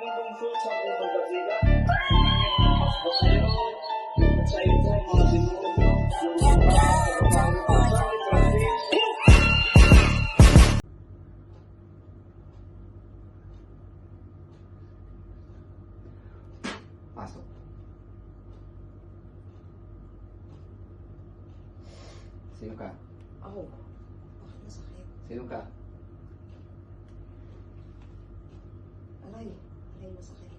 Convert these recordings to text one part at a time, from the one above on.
mundong fruits sa unang batida. Ang mga basero, sa ito, mga demonyo, yung Pasok. Sino ka? Ako. Bakit masakit? Sino ka? Alay. Alay, masakit.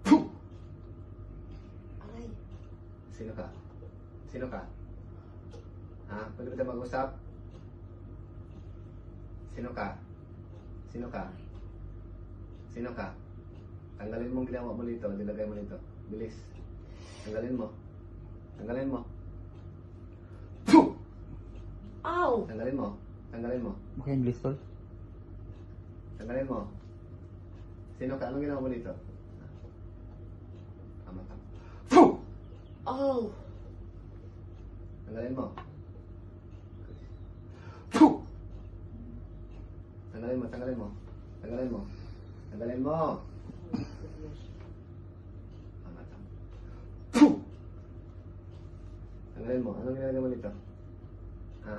Puh! Alay. Sino ka? Sino ka? Ha? Pwede ba tayo mag-usap? Sino ka? Sino ka? Sino ka? Tanggalin mo ang ginawa mo dito. Nilagay mo dito. Bilis. Tanggalin mo. Tanggalin mo. Puh! Ow! Tanggalin mo. Tanggalin mo. Baka English tol? Tanggalin mo. Sino ka? Anong ginawa mo dito? Tama, tama. Puh! Oh! Tanggalin mo. Puh! Tanggalin mo, tanggalin mo. Tanggalin mo. Tanggalin mo. Tama, tama. Puh! Tanggalin mo. Anong ginagawa mo dito? Ha?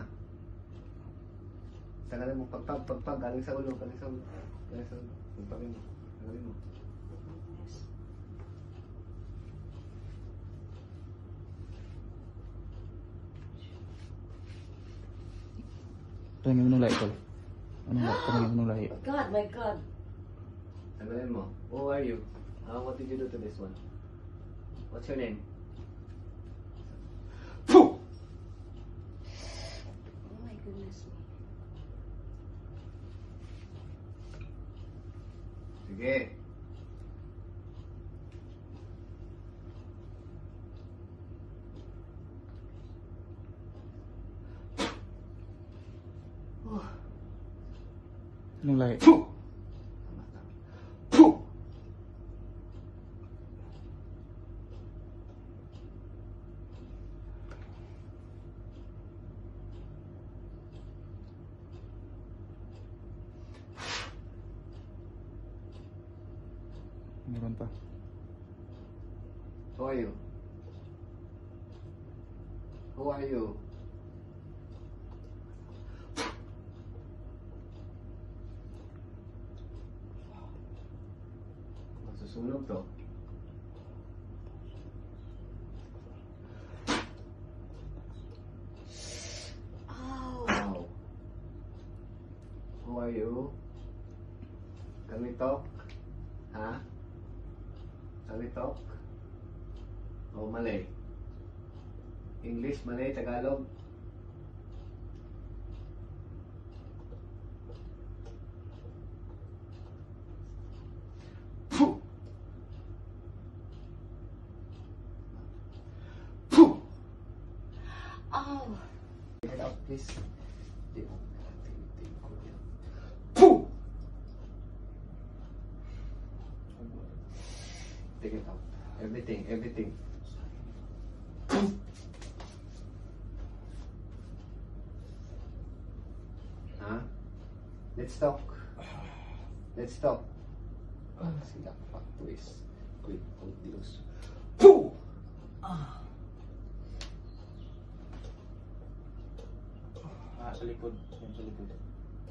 Tanggalin mo. Pagpag. Galing sa ulo. Galing sa ulo. Galing sa ulo. Pagpagin mo. Tanggalin mo. Tanungin mo nung lahi tol. Tanungin mo nung lahi. God, my God. Tanggalin mo. Who are you? What did you do to this one? What's your name? Puh! Oh my goodness. Sige. Nung lahi. Puh! Tama, tama. Puh! Meron pa. Who are you? Who are you? Masusunog to. Ow! Wow. Who are you? Can we talk? Ha? Can we talk? O Malay? English, Malay, Tagalog? Puh! Puh! Ow! Take it out, please. Puh! Take it out. Everything, everything. Huh? Let's talk. Let's talk. Sila pa twist. Quick, continuous. Puh! Sa likod. Yan sa likod.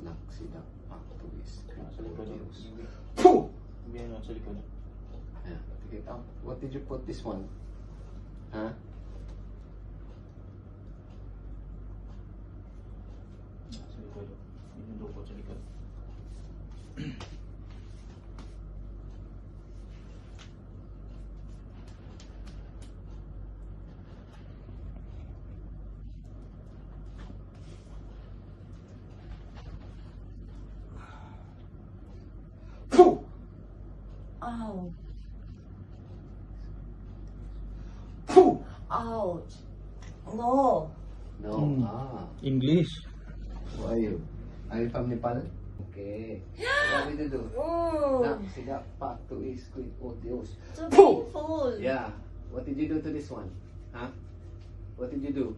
Nak sila pa twist. Sa likod. Puh! Yan sa likod. Yeah, take it out. What did you put this one? Huh? Sa likod. Yan yung dukot sa likod. Puh! Ow! Puh! Ouch! No! No. English. Who are you? Are you from Nepal? Okay. What did you do? Oh, Nak sila pa to is quick odios. so Puh! painful. Yeah. What did you do to this one? Huh? What did you do?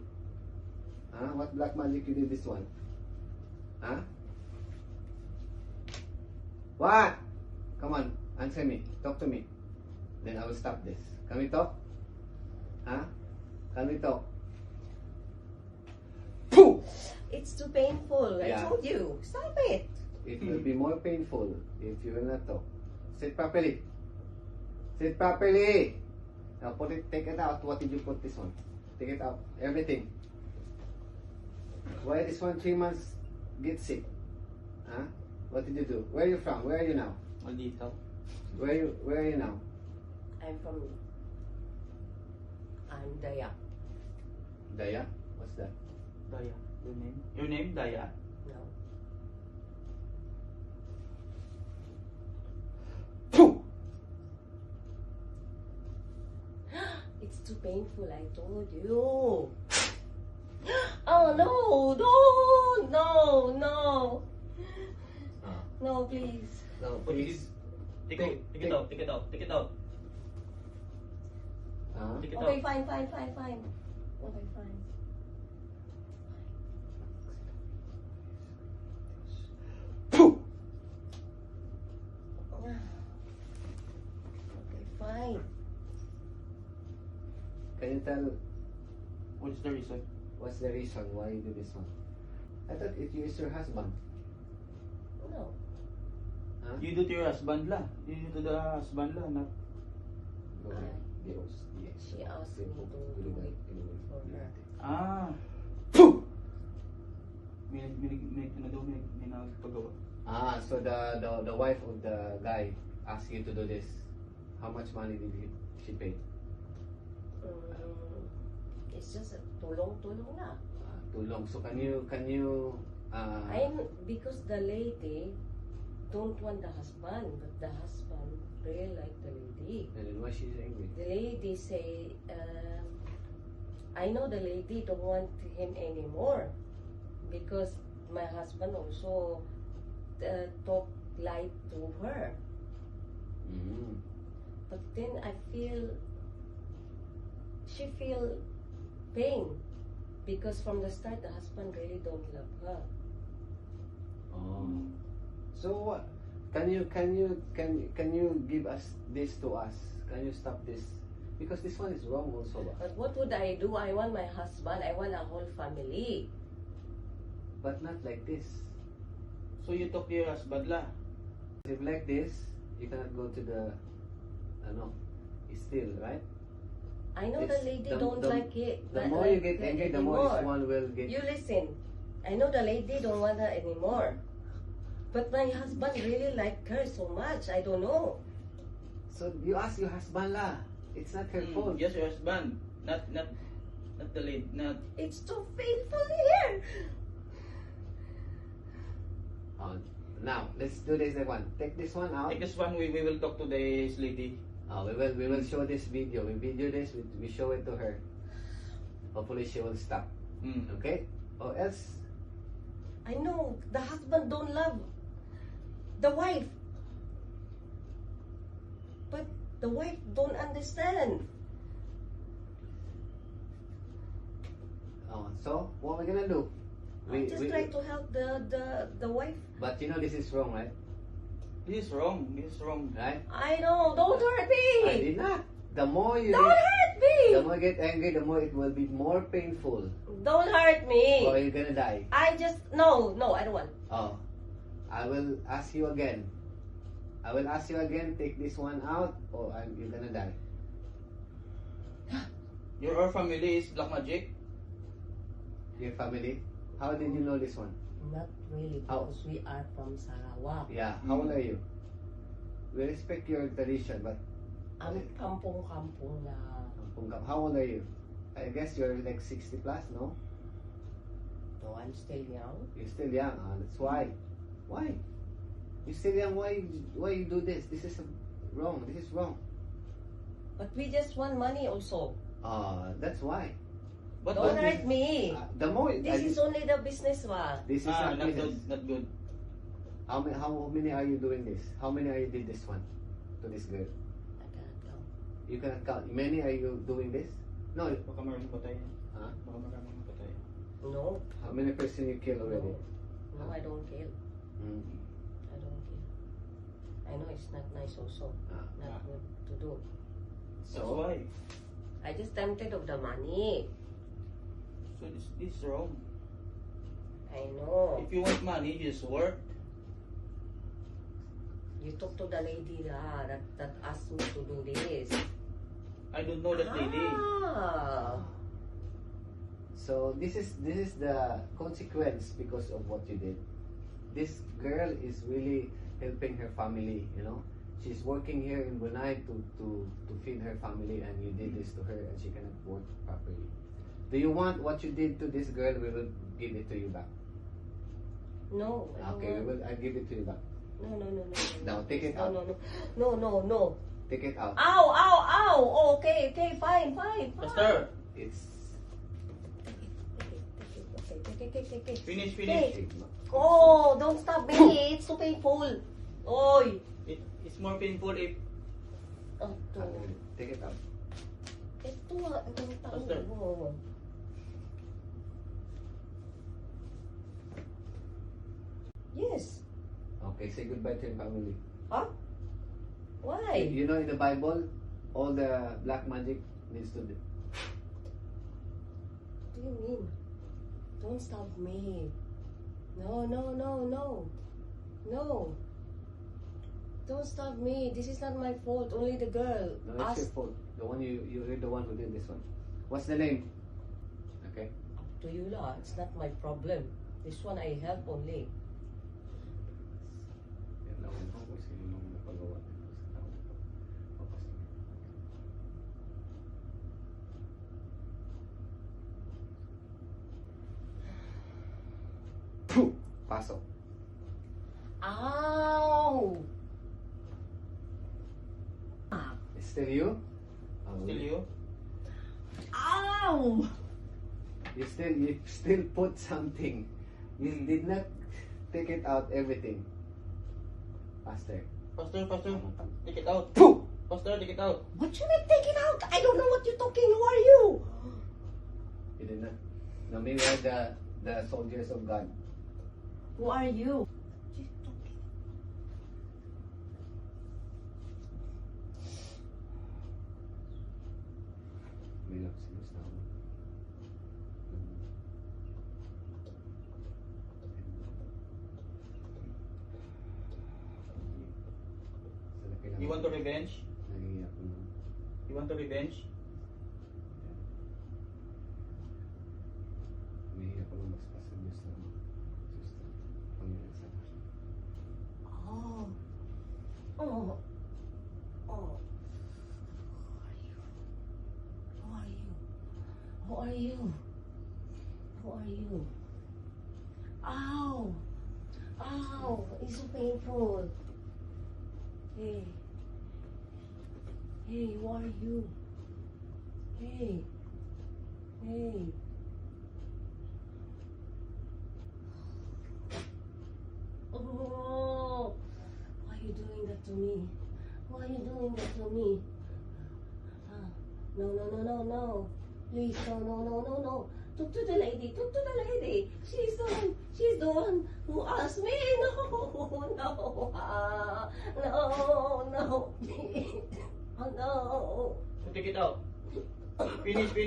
Huh? What black magic you did this one? Huh? What? Come on, answer me. Talk to me. Then I will stop this. Can we talk? Huh? Can we talk? Pooh! It's too painful. I Yeah. told you. Stop it. It will be more painful if you will not talk. Sit properly. Sit properly. Now put it, take it out. What did you put this one? Take it out. Everything. Why this one 3 months get sick? Huh? What did you do? Where are you from? Where are you now? Maldito. Where are you now? I'm Daya. Daya? What's that? Daya. Your name? Your name, Daya? No. Pooh! It's too painful. I told you. Oh no! No! Ah. No, please. No, What please. is- Take it out. Take it out. Take it out. Huh? Take it Okay, out. fine. Okay, fine. Pooh! Okay, fine. Can you tell What is the reason? what's the reason why you do this one? I thought it is your husband. No. Huh? You do to your husband lah. You do to the husband lah. Not Okay. Yes. Yes. She asked me to do it for her. ah. Pooh! May nagpagawa. Ah, so the wife of the guy asked you to do this. How much money did she pay? It's just a tulong-tulong na. Tulong. So can you Because the lady don't want the husband, but the husband really like the lady. and then why she's angry? The lady say, I know the lady don't want him anymore because my husband also talk lie to her. Mm. But then she feel pain because from the start the husband really don't love her. Oh. So what? Can you give us this to us? Can you stop this? Because this one is wrong also. But what would I do? I want my husband. I want a whole family. But not like this. So you talk to your husband lah. If like this, you cannot go to the still, right? I know It's the lady don't like it. The not more you like get her angry, the more anymore. this one will get. You listen. I know the lady don't want her anymore. But my husband really like her so much. I don't know. So you ask your husband lah. It's not her fault. Yes, your husband. Not the lady. Not. It's too painful here. Now let's do this one. Take this one out. Take this one. We will talk to this lady. We will show this video. We video this. We show it to her. Hopefully she will stop. Okay? Or else. I know the husband don't love the wife. But the wife don't understand. So what we're gonna do? I just try to help the wife. But you know this is wrong, right? This is wrong. This is wrong. Right? I know. Don't hurt I me. did not. The more you Don't get, hurt the me. more you get angry, the more it will be more painful. Don't hurt Or me. you're gonna die. I just no. I don't want. Oh, I will ask you again. I will ask you again. Take this one out, or you're gonna die. Your family is black magic. Your family. How did you know this one? Not really, How? because we are from Sarawak. Yeah. How old are you? We respect your tradition, but Ang kampong-kampong na. how old are you? I guess you're like 60 plus, no? No, I'm still young. You're still young. That's why. Why? You're still young. Why you do this? This is wrong. This is wrong. But we just want money also. That's why. But Don't what hurt me. The more This is only the business one. this is not not good. business. Not good. How many are you doing this? How many are you did this one to this girl? I can't count. You cannot count. Many are you doing this? No. Baka maraming patay. Huh? Baka maraming patay. No, How many person you kill already? no, I don't kill. Mm. I don't kill. I know it's not nice also. Ah. Not good to do. That's So, why. I just tempted of the money. So this is wrong. I know. If you want money, just work. You talk to the lady that asked me to do this. I don't know that lady. Ah. so this is the consequence because of what you did. This girl is really helping her family, you know. She's working here in Brunei to feed her family, and you did this to her, and she cannot work properly. Do you want what you did to this girl? We will give it to you back. No. I don't Okay, want. I'll give it to you back. No. Now, take it no, out. No. Take it out. Ow. Okay, fine. Pastor, It's Take it. finish. Take. Oh, don't stop me. It's too painful. Oy. It's more painful if Ito. take it out. Ito ang Pastor. tao mo. Yes. Okay, say goodbye to your family. Huh? Why? You know, in the Bible, all the black magic needs to do. What do you mean? Don't stop me. No. Don't stop me. This is not my fault. Only the girl. No, it's your fault. The one you're the one who did this one. What's the name? Okay. Up to you lah. It's not my problem. This one I help only. Yan lang ang kung sino nung napagawa nito sa tao. Papasok. Puh! Pasok. Ow! It's still you? still you. Ow! You still put something. You did not take it out everything. Faster. Pastor, take it out. Puh! Pastor, take it out. What you mean take it out? I don't know what you're talking. Who are you? You did not. No, we are the soldiers of God. Who are you? What you talking? May lang sinusta ako. You want to revenge? Nagiyak ko na. You want to revenge? Nahihiyak ko na mas pasagos na ako. Diyos na. Panginoon sa akin. Oh. Who are you? Ow! It's so painful. Hey, who are you? Hey. Oh, why are you doing that to me? No. Please, no. Talk to the lady. She's the one who asked me. No, please. Oh, no. So take it out. Finish. What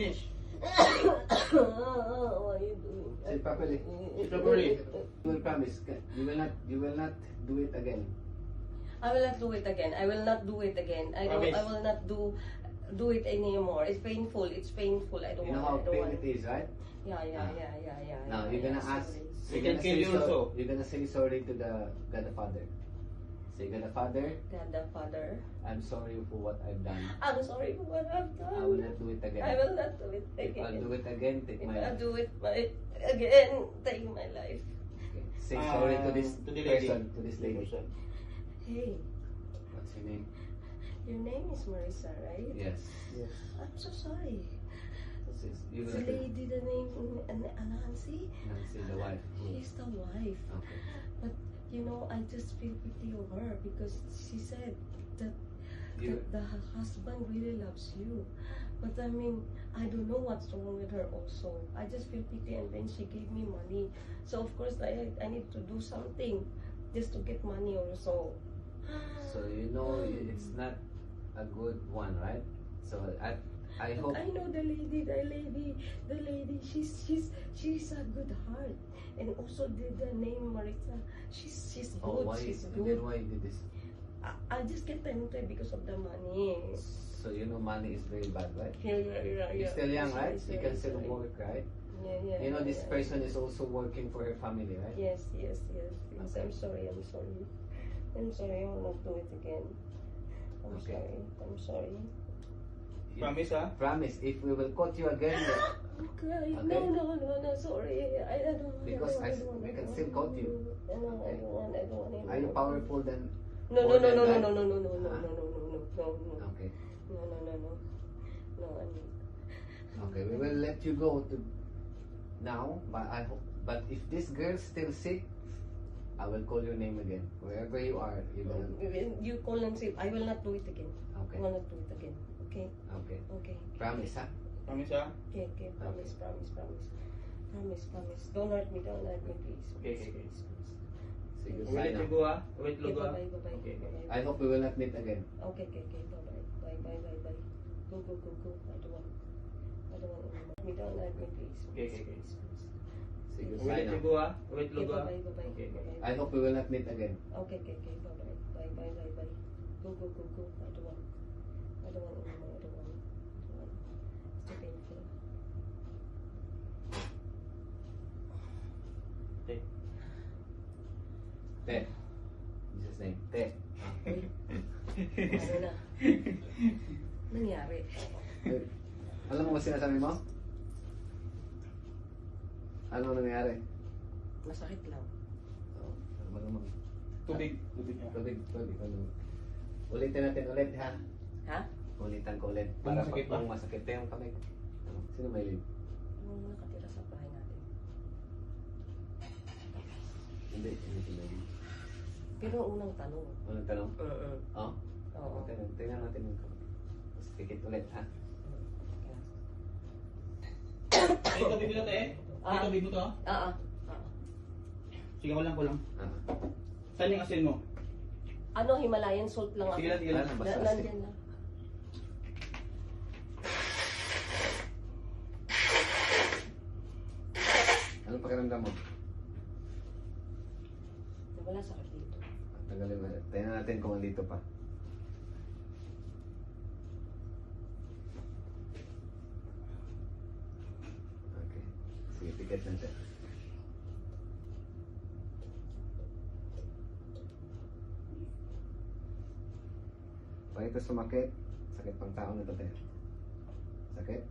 are you doing? Say properly. Properly. You will promise. You will not do it again. I will not do it again. I will not do it anymore. It's painful. I don't You know want. how pain it is, right? Yeah. Now you're gonna ask. We can kill you also. You're gonna say sorry to the God the Father. Say, God the Father, God the Father, I'm sorry for what I've done. I'm sorry for what I've done. I will not do it again. I will not do it If I'll again. do it again, take If my I life. do it again, take my life. Okay. Say sorry to this to the lady. person, to this lady. Hey, What's her name? your name is Marissa, right? Yes. I'm so sorry. You The will do. lady, the name Nancy, Nancy, the wife. she's the wife. Okay. But you know, I just feel pity of her because she said that You, the husband really loves you. But I mean, I don't know what's wrong with her also. I just feel pity, and then she gave me money. So of course I need to do something just to get money also. so you know it's not a good one, right? So I hope. I know the lady. She's a good heart, and also the name Maritza. She's good. Oh, why? She's Then good. why you did this? I just get tempted because of the money. So you know money is very bad, right? Yeah. You're still young, right? Yes, You can yes, still right. work, right? Yeah. You know this yeah. person is also working for her family, right? Yes. Okay. I'm sorry. I will not do it again. Okay. I'm sorry. Promise ha? Promise, if we will caught you again, Okay. Okay. No, sorry. I don't want. Because I don't want, we I can don't still want. quote you. I don't Okay. want anymore. are you powerful then? No, more than that? no. Huh? Okay. No, I mean. Okay, we will let you go to now, but I hope. But if this girl's still sick, I will call your name again. Wherever you are, you will. You call and say, I will not do it again. Okay. I will not do it again. Okay? Okay. Okay. Promise, ha? Promise ha? Okay, promise. Don't hurt me, please. Okay. Please. Sige, Ulit bye now. lugo ha? Ulit Okay, lugo ha? bye-bye. Okay. I hope we will not meet again. Okay, bye-bye. Bye. Go. I don't want anymore. Me, don't hurt me, please. Okay. Sige, bye Ulit now. lugo ha? Ulit Okay, lugo ha? bye-bye. Okay. I hope we will not meet again. Okay, bye-bye. Bye. Go. I don't want anymore. I don't want. It's too painful. Okay. Te. Jesus name. Te. Uy, ano na? Nangyari. Eh, alam mo ba sinasabi mo? Ano nangyari? Masakit lang. Oh, ano ba naman? Tubig ha? Tubig. Ulitin natin ulit, ha? Ha? Ulitan ko ulit. Kung Para masakit pag ba? masakit yung kamay. Ano? Sino may lead? Yung nakatira sa bahay natin. Hindi si Maylin. Pero unang tanong. Unang tanong? Oo. Oh? Oo. Tingnan natin yung kamay. Tapos pikit ulit, ha? Ay, tubig mo to eh? Ay, tubig mo to ha? Oo. Sige, ko lang. Ah. Saan yung asin mo? Ano, Himalayan salt lang ako. Sige lang. Wala lang, basta Nandyan na. Anong pakiramdam mo? Wala sakit dito. Tagalin mo. Tingnan natin kung andito pa. Okay. Sige, pikit natin. Pag ito sumakit, sakit pang tao na ito. Sakit?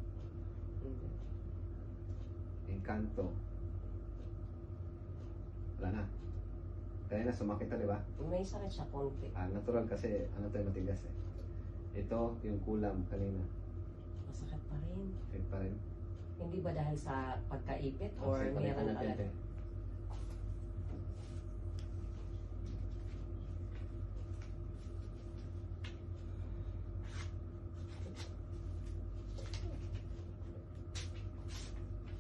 Encanto. Wala na. Kaya na sumakit na, di ba? May sakit siya konti. Natural kasi ano tayo matigas eh. Ito, yung kulam kanina. Masakit pa rin. Sakit pa rin. Hindi ba dahil sa pagkaipit or Sige, meron palitan na natin, agad? te.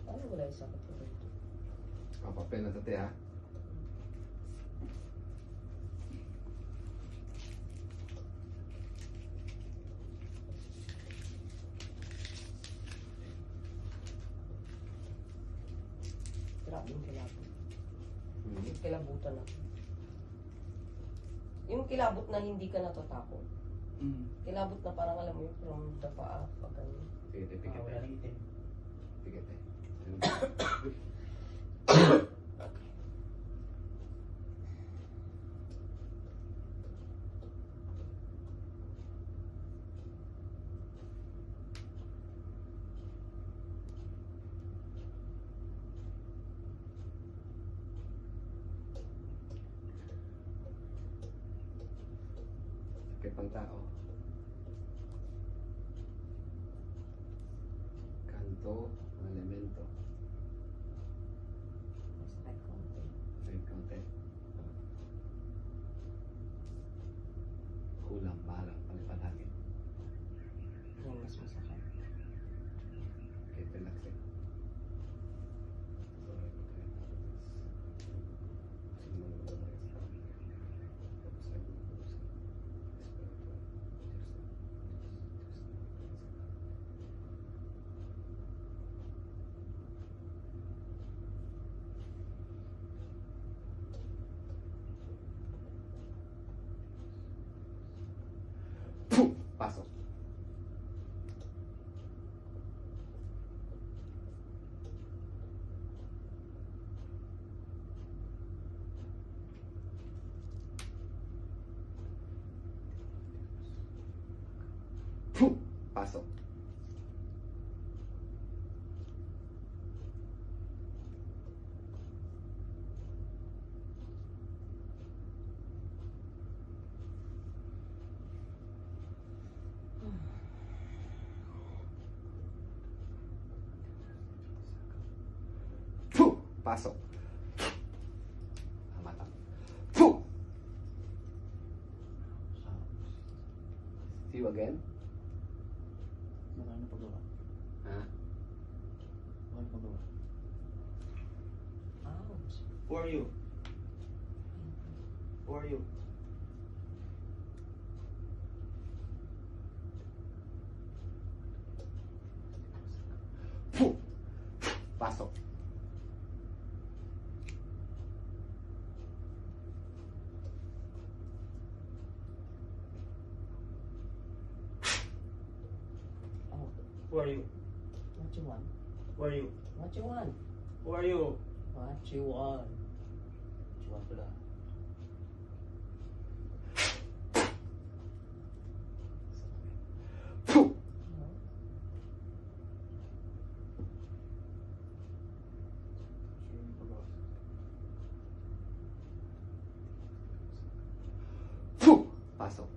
Ano wala yung sakit ko dito? Papel na ito, te, ha? Grabe yung kilabot. Hmm. Kilabutan na. Yung kilabot na hindi ka natatakot. Kilabot na parang alam mo yung from the paa. Pag ganun. Sige, te, pikit, Wala te. nang itin. Pikit, te. Sakit pang tao. Kanto, elemento. Masakit konti. Sakit konti. Kulang, bahala, palipan natin. Mas masakit. Okay, relax eh. Puh! Pasok. Puh! Pasok. Puh! Pasok. Mata. Puh! See you again? Marami na pagawa. Ha? Marami pagawa. Ouch. Who are you? Who are you? Puh! Pasok. Oh, Who are you? what you want? Who are you? What you want? Who are you? What you want? Chuan pala. Puh! No? Marami pagawa. Puh! Pasok.